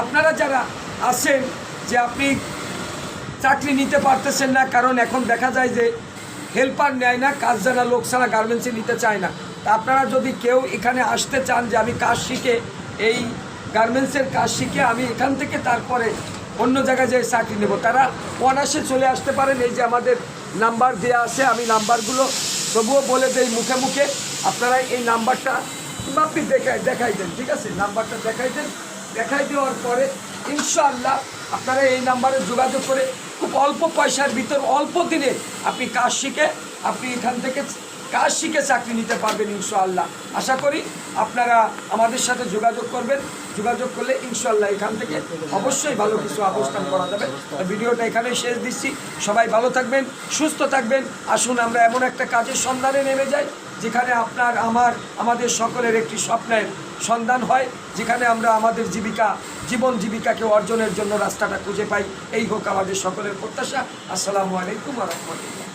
আপনারা যারা আছেন যে আপনি চাকরি নিতে পারতেছেন না, কারণ এখন দেখা যায় যে হেল্পার নেয় না, কাজ জানা লোক ছাড়া গার্মেন্টসে নিতে চায় না। তা আপনারা যদি কেউ এখানে আসতে চান যে আমি কাজ শিখে এই গার্মেন্টসের কাজ শিখে আমি এখান থেকে তারপরে অন্য জায়গায় যেয়ে চাকরি নেব, তারা অনায়াসে চলে আসতে পারেন। এই যে আমাদের নাম্বার দেওয়া আছে, আমি নাম্বারগুলো তবুও বলে দেই মুখে মুখে। আপনারা এই নাম্বারটা আপনি দেখাই দেন, ঠিক আছে? নাম্বারটা দেখাই দেওয়ার পরে ইনশাআল্লাহ আপনারা এই নাম্বারে যোগাযোগ করে খুব অল্প পয়সার ভিতর অল্প দিনে আপনি কাজ শিখে আপনি এখান থেকে কাজ শিখে চাকরি নিতে পারবেন ইনশাআল্লাহ। আশা করি আপনারা আমাদের সাথে যোগাযোগ করবেন, যোগাযোগ করলে ইনশাআল্লাহ এখান থেকে অবশ্যই ভালো কিছু অবস্থান করা যাবে। ভিডিওটা এখানেই শেষ দিচ্ছি। সবাই ভালো থাকবেন, সুস্থ থাকবেন। আসুন আমরা এমন একটা কাজের সন্ধানে নেমে যাই যেখানে আপনার আমাদের সকলের একটি স্বপ্নের সন্ধান হয়, যেখানে আমরা আমাদের জীবন জীবিকাকে অর্জনের জন্য রাস্তাটা খুঁজে পাই। এই হোক আমাদের সকলের প্রত্যাশা। আসসালামু আলাইকুম ওয়া রাহমাতুল্লাহ।